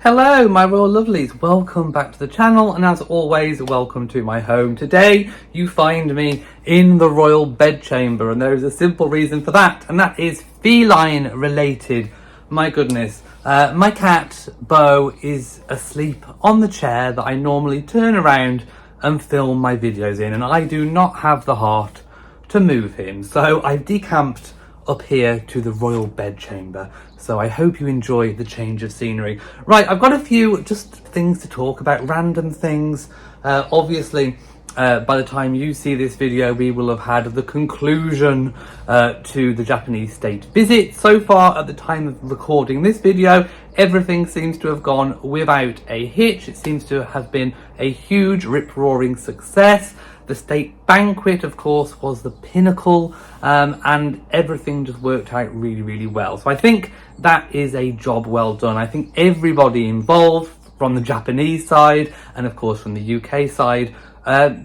Hello my royal lovelies, welcome back to the channel, and as always welcome to my home. Today you find me in the royal bedchamber, and there is a simple reason for that, and that is feline related. My goodness, my cat Bo is asleep on the chair that I normally turn around and film my videos in, and I do not have the heart to move him, so I've decamped up here to the royal bedchamber. So I hope you enjoy the change of scenery. Right, I've got a few just things to talk about, random things. Obviously, by the time you see this video, we will have had the conclusion to the Japanese state visit. So far, at the time of recording this video, everything seems to have gone without a hitch. It seems to have been a huge, rip-roaring success. The state banquet, of course, was the pinnacle, and everything just worked out really, really well. So I think that is a job well done. I think everybody involved, from the Japanese side and of course from the UK side,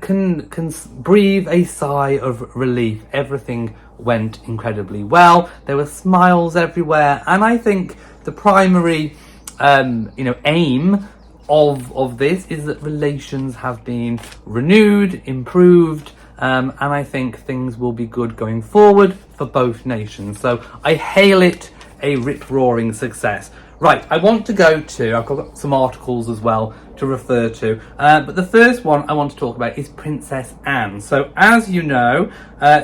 can breathe a sigh of relief. Everything went incredibly well. There were smiles everywhere, and I think the primary aim of this is that relations have been renewed, improved, and I think things will be good going forward for both nations. So I hail it a rip-roaring success. Right, I want to go to, I've got some articles as well to refer to, but the first one I want to talk about is Princess Anne. So as you know,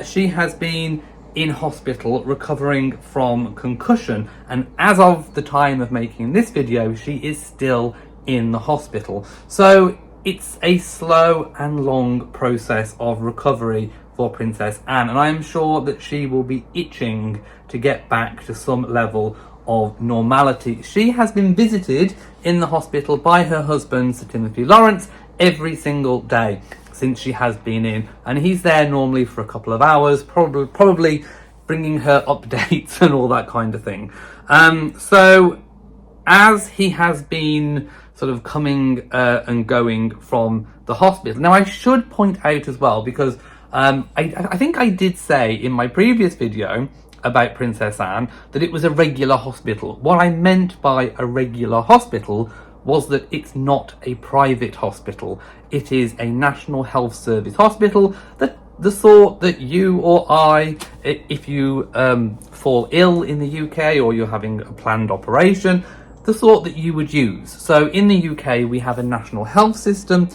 she has been in hospital recovering from concussion, and as of the time of making this video, she is still in the hospital. So it's a slow and long process of recovery for Princess Anne, and I'm sure that she will be itching to get back to some level of normality. She has been visited in the hospital by her husband, Sir Timothy Lawrence, every single day since she has been in, and he's there normally for a couple of hours, probably bringing her updates and all that kind of thing. So as he has been sort of coming and going from the hospital. Now I should point out as well, because I think I did say in my previous video about Princess Anne that it was a regular hospital. What I meant by a regular hospital was that it's not a private hospital. It is a National Health Service hospital, that the sort that you or I, if you fall ill in the UK or you're having a planned operation, the sort that you would use. So in the UK we have a national health system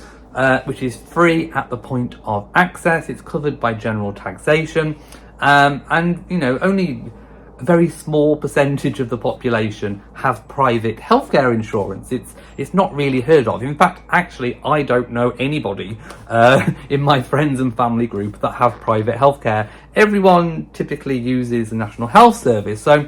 which is free at the point of access. It's covered by general taxation, and only a very small percentage of the population have private healthcare insurance. It's not really heard of. In fact, actually, I don't know anybody in my friends and family group that have private healthcare. Everyone typically uses the National Health Service. So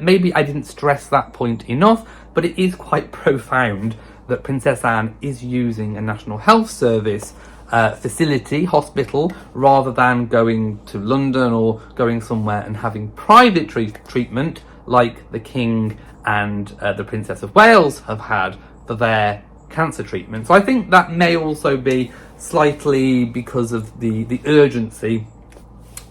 maybe I didn't stress that point enough, but it is quite profound that Princess Anne is using a National Health Service facility, hospital, rather than going to London or going somewhere and having private treatment like the King and the Princess of Wales have had for their cancer treatment. So I think that may also be slightly because of the urgency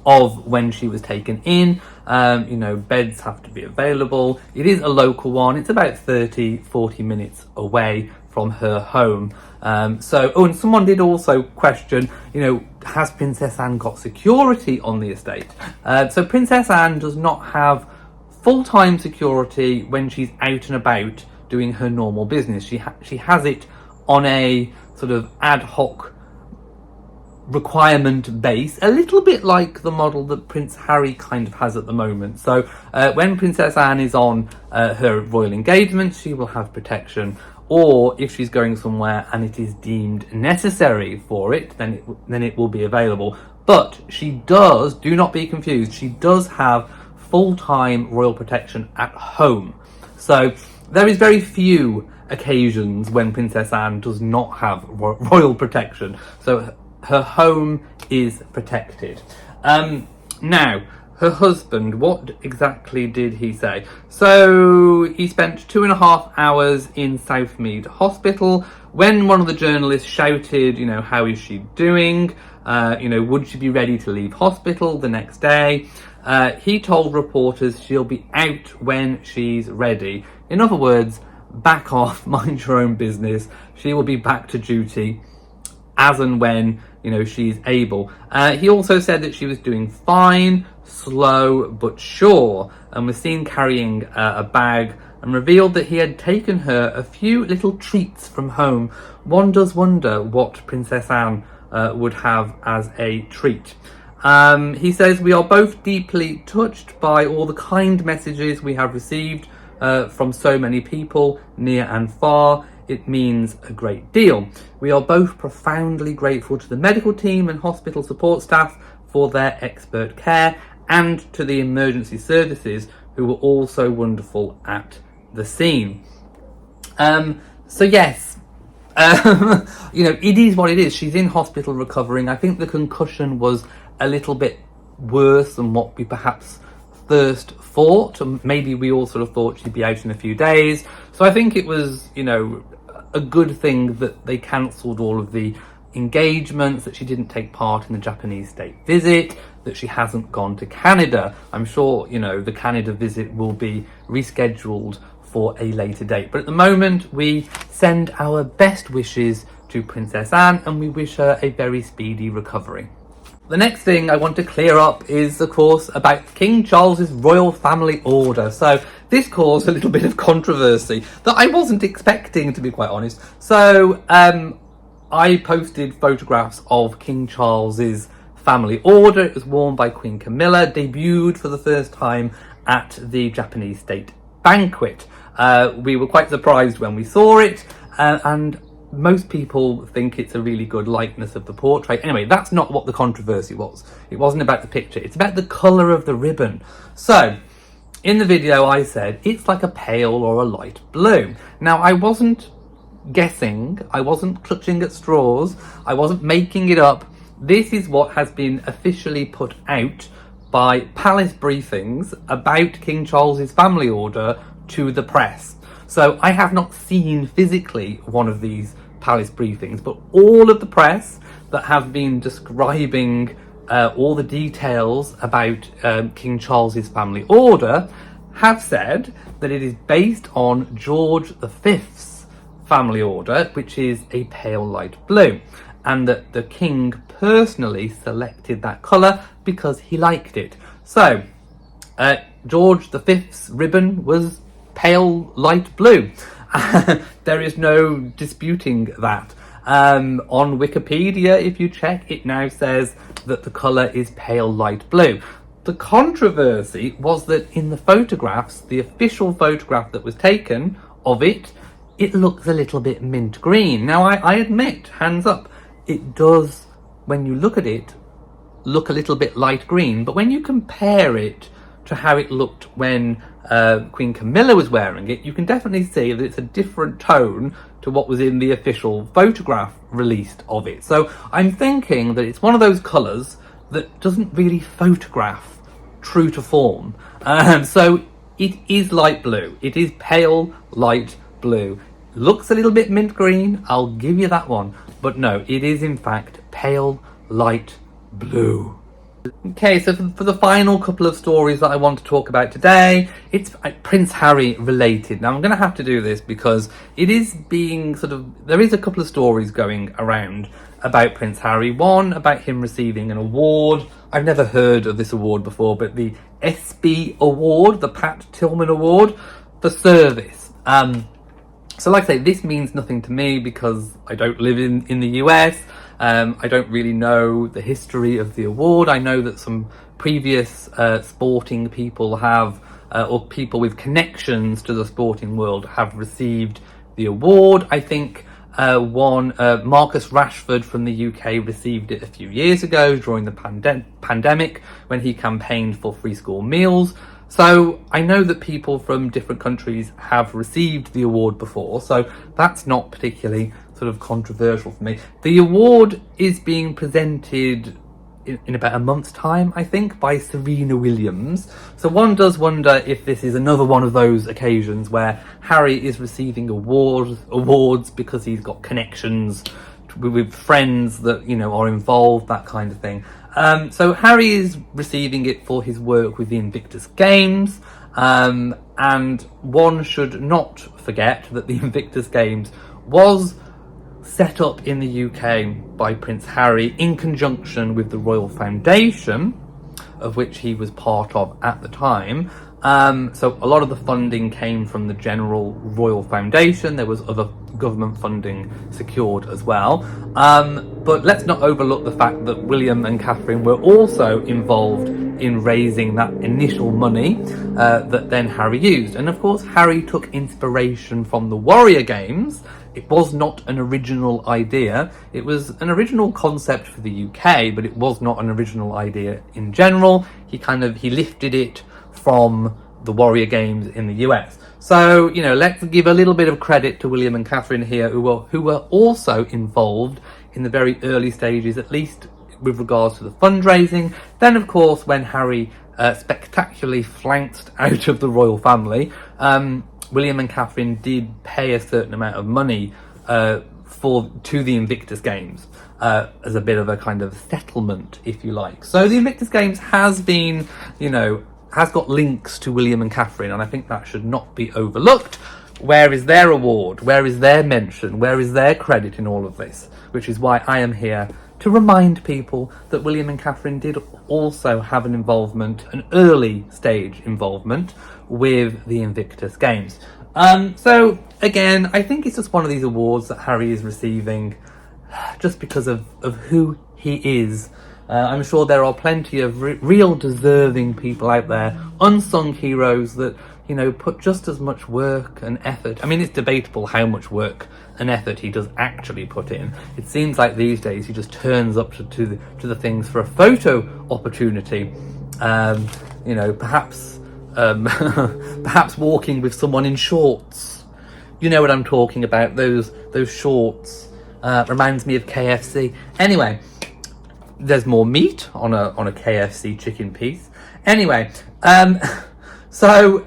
of when she was taken in. Beds have to be available. It is a local one. It's about 30-40 minutes away from her home. And someone did also question, has Princess Anne got security on the estate? So Princess Anne does not have full-time security when she's out and about doing her normal business. She has it on a sort of ad hoc requirement base, a little bit like the model that Prince Harry kind of has at the moment. So when Princess Anne is on her royal engagement, she will have protection, or if she's going somewhere and it is deemed necessary for it, then it will be available. But she does, do not be confused, she does have full-time royal protection at home. So there is very few occasions when Princess Anne does not have royal protection. So her home is protected. Now, her husband, what exactly did he say? So he spent 2.5 hours in Southmead Hospital. When one of the journalists shouted, how is she doing? Would she be ready to leave hospital the next day? He told reporters she'll be out when she's ready. In other words, back off, mind your own business. She will be back to duty as and when, you know, she's able. He also said that she was doing fine, slow but sure, and was seen carrying a bag, and revealed that he had taken her a few little treats from home. One does wonder what Princess Anne would have as a treat. He says, "We are both deeply touched by all the kind messages we have received from so many people, near and far. It means a great deal. We are both profoundly grateful to the medical team and hospital support staff for their expert care, and to the emergency services who were also wonderful at the scene." So yes, you know, it is what it is. She's in hospital recovering. I think the concussion was a little bit worse than what we perhaps first thought. Maybe we all sort of thought she'd be out in a few days. So I think it was, you know, a good thing that they cancelled all of the engagements, that she didn't take part in the Japanese state visit, that she hasn't gone to Canada. I'm sure, you know, the Canada visit will be rescheduled for a later date. But at the moment, we send our best wishes to Princess Anne, and we wish her a very speedy recovery. The next thing I want to clear up is, of course, about King Charles's royal family order. So this caused a little bit of controversy that I wasn't expecting, to be quite honest. So I posted photographs of King Charles's family order. It was worn by Queen Camilla, debuted for the first time at the Japanese state banquet. We were quite surprised when we saw it, and most people think it's a really good likeness of the portrait. Anyway, that's not what the controversy was. It wasn't about the picture, it's about the colour of the ribbon. So in the video I said it's like a pale or a light blue. Now, I wasn't guessing, I wasn't clutching at straws, I wasn't making it up. This is what has been officially put out by palace briefings about King Charles's family order to the press. So I have not seen physically one of these palace briefings, but all of the press that have been describing all the details about King Charles's family order have said that it is based on George V's family order, which is a pale light blue, and that the king personally selected that colour because he liked it. So George V's ribbon was pale light blue. There is no disputing that. On Wikipedia, if you check, it now says that the colour is pale light blue. The controversy was that in the photographs, the official photograph that was taken of it, it looks a little bit mint green. Now, I admit, hands up, it does, when you look at it, look a little bit light green. But when you compare it to how it looked when Queen Camilla was wearing it, you can definitely see that it's a different tone to what was in the official photograph released of it. So I'm thinking that it's one of those colours that doesn't really photograph true to form. So it is light blue. It is pale light blue. Looks a little bit mint green, I'll give you that one. But no, it is in fact pale light blue. Okay, so for the final couple of stories that I want to talk about today, it's Prince Harry related. Now I'm going to have to do this because it is being there is a couple of stories going around about Prince Harry. One about him receiving an award. I've never heard of this award before, but the ESPY Award, the Pat Tillman Award for service. So like I say, this means nothing to me because I don't live in the US. I don't really know the history of the award. I know that some previous sporting people have, or people with connections to the sporting world have received the award. I think Marcus Rashford from the UK received it a few years ago during the pandemic when he campaigned for free school meals. So I know that people from different countries have received the award before, so that's not particularly controversial for me. The award is being presented in about a month's time, I think, by Serena Williams. So one does wonder if this is another one of those occasions where Harry is receiving awards because he's got connections with friends that, you know, are involved, that kind of thing. So Harry is receiving it for his work with the Invictus Games. And one should not forget that the Invictus Games was set up in the UK by Prince Harry in conjunction with the Royal Foundation, of which he was part of at the time. So a lot of the funding came from the general Royal Foundation. There was other government funding secured as well. But let's not overlook the fact that William and Catherine were also involved in raising that initial money that then Harry used. And of course, Harry took inspiration from the Warrior Games. It was not an original idea. It was an original concept for the UK, but it was not an original idea in general. He lifted it from the Warrior Games in the US. So, let's give a little bit of credit to William and Catherine here, who were also involved in the very early stages, at least with regards to the fundraising. Then, of course, when Harry spectacularly flanked out of the royal family, William and Catherine did pay a certain amount of money to the Invictus Games as a bit of a kind of settlement, if you like. So the Invictus Games has been, has got links to William and Catherine, and I think that should not be overlooked. Where is their award? Where is their mention? Where is their credit in all of this? Which is why I am here to remind people that William and Catherine did also have an involvement, an early stage involvement with the Invictus Games. So again, I think it's just one of these awards that Harry is receiving just because of who he is. I'm sure there are plenty of real deserving people out there, unsung heroes that, put just as much work and effort. I mean, it's debatable how much work and effort he does actually put in. It seems like these days he just turns up to the things for a photo opportunity. Perhaps perhaps walking with someone in shorts. You know what I'm talking about, those shorts. Reminds me of KFC. Anyway, there's more meat on a KFC chicken piece. Anyway, so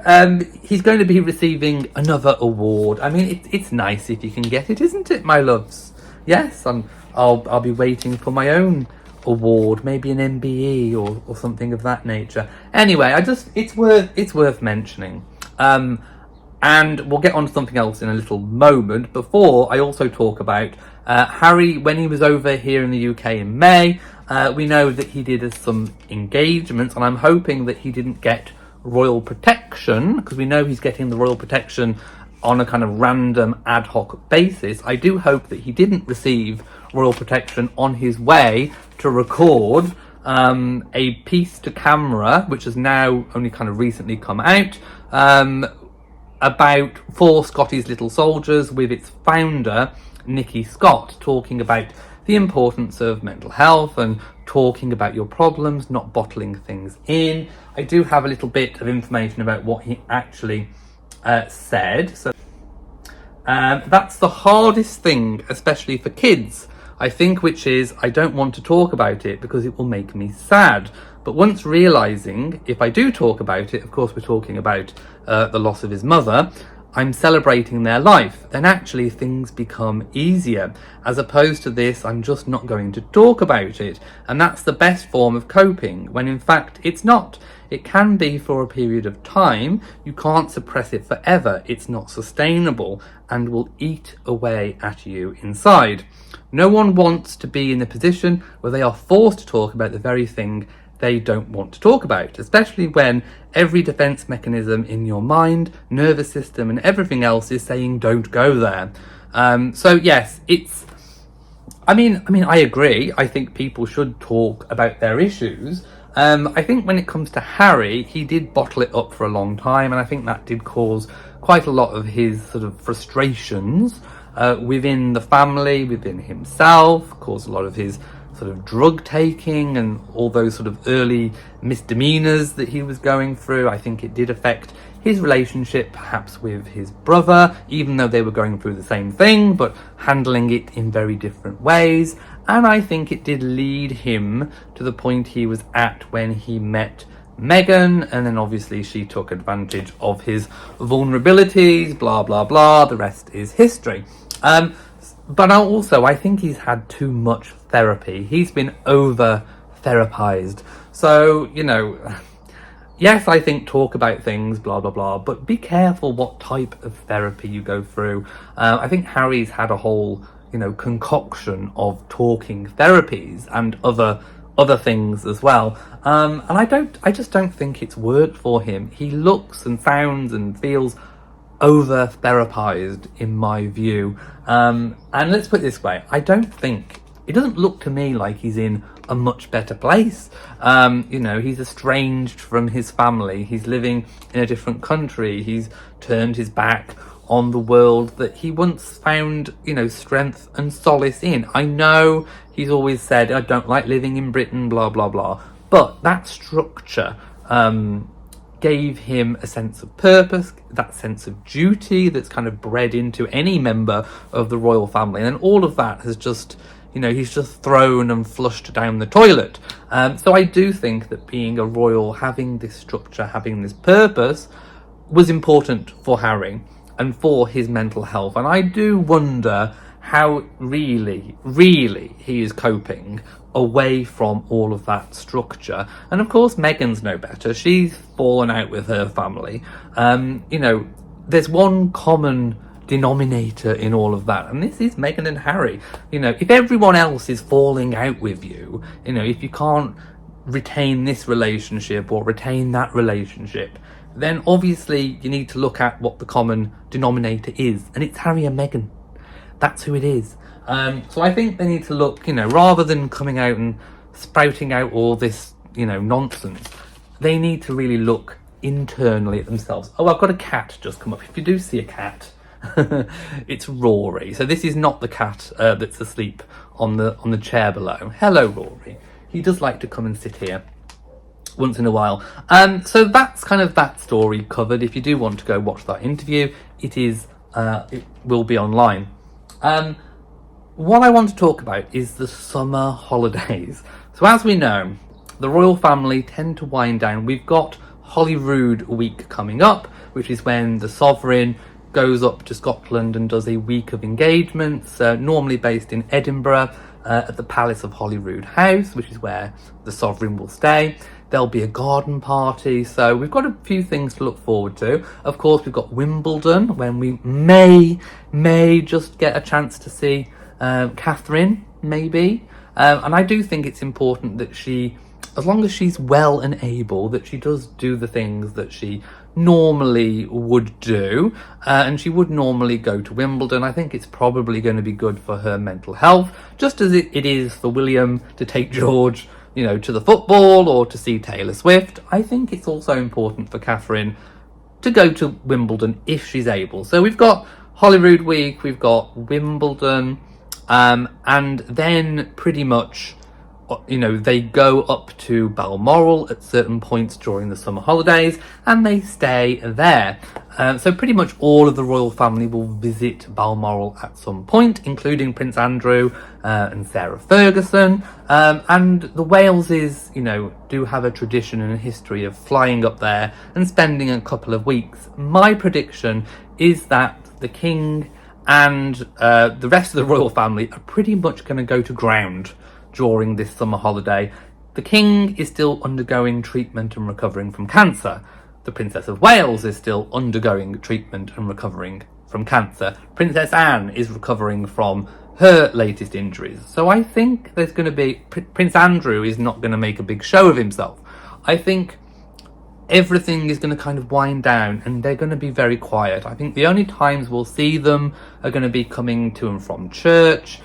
he's going to be receiving another award. I mean, it's nice if you can get it, isn't it, my loves? Yes, I'll be waiting for my own award, maybe an MBE or something of that nature. Anyway, it's worth mentioning. And we'll get on to something else in a little moment. Before I also talk about Harry, when he was over here in the UK in May, we know that he did some engagements, and I'm hoping that he didn't get royal protection, because we know he's getting the royal protection on a kind of random ad hoc basis. I do hope that he didn't receive royal protection on his way to record a piece to camera, which has now only kind of recently come out, about For Scotty's Little Soldiers, with its founder, Nikki Scott, talking about the importance of mental health and talking about your problems, not bottling things in. I do have a little bit of information about what he actually said. So that's the hardest thing, especially for kids, I think, which is I don't want to talk about it because it will make me sad. But once realising, if I do talk about it, of course we're talking about the loss of his mother, I'm celebrating their life, then actually things become easier. As opposed to this, I'm just not going to talk about it. And that's the best form of coping, when in fact it's not. It can be for a period of time. You can't suppress it forever. It's not sustainable and will eat away at you inside. No one wants to be in a position where they are forced to talk about the very thing they don't want to talk about, especially when every defense mechanism in your mind, nervous system and everything else is saying don't go there. So yes, I agree. I think people should talk about their issues. I think when it comes to Harry, he did bottle it up for a long time, and I think that did cause quite a lot of his sort of frustrations within the family, within himself, caused a lot of his sort of drug taking and all those sort of early misdemeanors that he was going through. I think it did affect his relationship perhaps with his brother, even though they were going through the same thing, but handling it in very different ways. And I think it did lead him to the point he was at when he met Meghan, and then obviously she took advantage of his vulnerabilities, blah, blah, blah. The rest is history. But also, I think he's had too much therapy. He's been over-therapized. So, yes, I think talk about things, blah, blah, blah, but be careful what type of therapy you go through. I think Harry's had a whole, concoction of talking therapies and other things as well. And I just don't think it's worked for him. He looks and sounds and feels over-therapized in my view. And let's put it this way, it doesn't look to me like he's in a much better place. He's estranged from his family. He's living in a different country. He's turned his back on the world that he once found, strength and solace in. I know he's always said, I don't like living in Britain, blah, blah, blah. But that structure gave him a sense of purpose, that sense of duty that's kind of bred into any member of the royal family. And then all of that has just, he's just thrown and flushed down the toilet. So I do think that being a royal, having this structure, having this purpose was important for Harry and for his mental health. And I do wonder how really he is coping away from all of that structure. And of course, Meghan's no better. She's fallen out with her family. There's one common denominator in all of that, and this is Meghan and Harry. If everyone else is falling out with you, if you can't retain this relationship or retain that relationship, then obviously you need to look at what the common denominator is, and it's Harry and Meghan. That's who it is. So I think they need to look, rather than coming out and spouting out all this, nonsense, they need to really look internally at themselves. Oh, I've got a cat just come up. If you do see a cat, it's Rory. So this is not the cat that's asleep on the chair below. Hello, Rory. He does like to come and sit here once in a while. So that's kind of that story covered. If you do want to go watch that interview, it will be online. What I want to talk about is the summer holidays. So as we know, the royal family tend to wind down. We've got Holyrood week coming up, which is when the sovereign goes up to Scotland and does a week of engagements, normally based in Edinburgh, at the Palace of Holyrood House, which is where the sovereign will stay. There'll be a garden party, so we've got a few things to look forward to. Of course, we've got Wimbledon, when we may just get a chance to see Catherine, maybe. And I do think it's important that she, as long as she's well and able, that she does do the things that she normally would do, and she would normally go to Wimbledon. I think it's probably going to be good for her mental health, just as it is for William to take George, to the football or to see Taylor Swift. I think it's also important for Catherine to go to Wimbledon if she's able. So we've got Holyrood week, we've got Wimbledon, and then pretty much, they go up to Balmoral at certain points during the summer holidays, and they stay there. So pretty much all of the royal family will visit Balmoral at some point, including Prince Andrew and Sarah Ferguson. And the Waleses, do have a tradition and a history of flying up there and spending a couple of weeks. My prediction is that the King and the rest of the royal family are pretty much going to go to ground during this summer holiday. The King is still undergoing treatment and recovering from cancer. The Princess of Wales is still undergoing treatment and recovering from cancer. Princess Anne is recovering from her latest injuries. So I think there's going to be... Prince Andrew is not going to make a big show of himself. I think everything is going to kind of wind down and they're going to be very quiet. I think the only times we'll see them are going to be coming to and from church.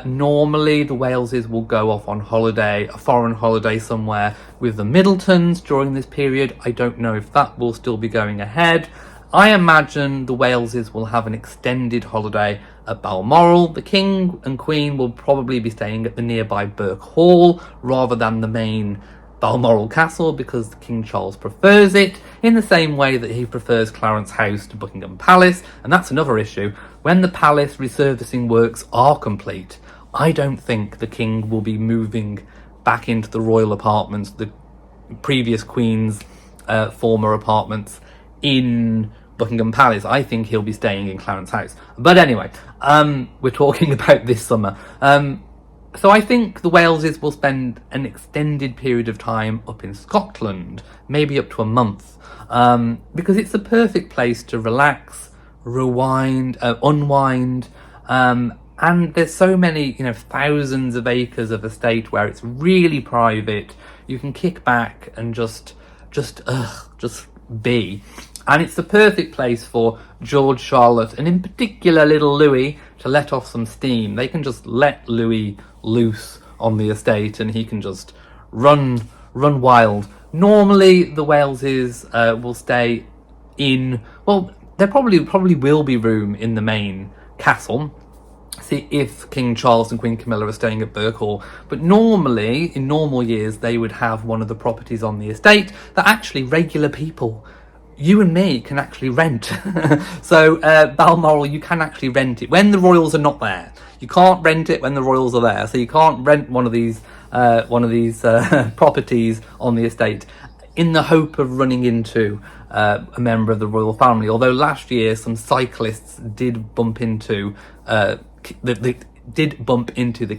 Normally the Waleses will go off on holiday, a foreign holiday somewhere with the Middletons during this period. I don't know if that will still be going ahead. I imagine the Waleses will have an extended holiday at Balmoral. The King and Queen will probably be staying at the nearby Burke Hall rather than the main Balmoral Castle, because King Charles prefers it, in the same way that he prefers Clarence House to Buckingham Palace. And that's another issue. When the palace resurfacing works are complete, I don't think the King will be moving back into the royal apartments, the previous Queen's former apartments in Buckingham Palace. I think he'll be staying in Clarence House. But anyway, we're talking about this summer. So I think the Waleses will spend an extended period of time up in Scotland, maybe up to a month, because it's a perfect place to relax, rewind, unwind, and there's so many, thousands of acres of estate where it's really private. You can kick back and just be. And it's the perfect place for George, Charlotte, and in particular little Louis to let off some steam. They can just let Louis loose on the estate and he can just run wild. Normally the Waleses will stay in, well, there probably will be room in the main castle. See if King Charles and Queen Camilla are staying at Burke Hall, but normally in normal years they would have one of the properties on the estate that actually regular people, you and me, can actually rent. So Balmoral, you can actually rent it when the royals are not there. You can't rent it when the royals are there, so you can't rent one of these properties on the estate in the hope of running into a member of the royal family. Although last year some cyclists did bump into the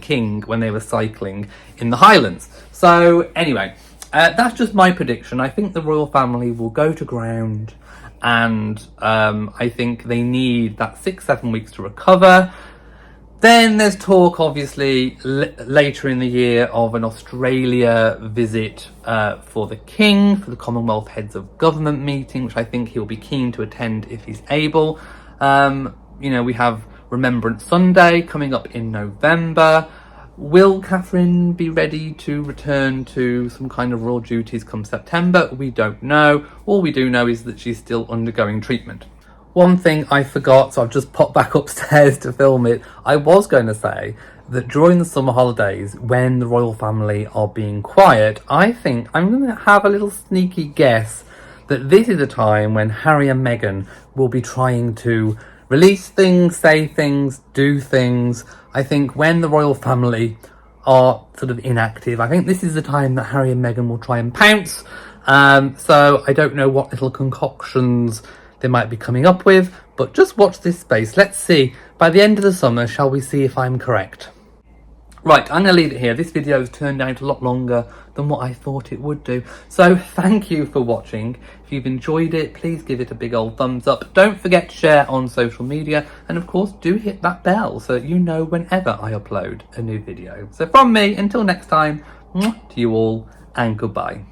king when they were cycling in the Highlands. So anyway, that's just my prediction. I think the royal family will go to ground, and I think they need that 6-7 weeks to recover. Then there's talk, obviously, later in the year of an Australia visit for the king, for the Commonwealth Heads of Government meeting, which I think he'll be keen to attend if he's able. We have Remembrance Sunday coming up in November. Will Catherine be ready to return to some kind of royal duties come September? We don't know. All we do know is that she's still undergoing treatment. One thing I forgot, so I've just popped back upstairs to film it. I was going to say that during the summer holidays, when the royal family are being quiet, I think I'm going to have a little sneaky guess that this is a time when Harry and Meghan will be trying to release things, say things, do things. I think when the royal family are sort of inactive, I think this is the time that Harry and Meghan will try and pounce. So I don't know what little concoctions they might be coming up with, but just watch this space. Let's see. By the end of the summer, shall we see if I'm correct? Right, I'm going to leave it here. This video has turned out a lot longer than what I thought it would do. So thank you for watching. If you've enjoyed it, please give it a big old thumbs up. Don't forget to share on social media. And of course, do hit that bell so that you know whenever I upload a new video. So from me, until next time, to you all, and goodbye.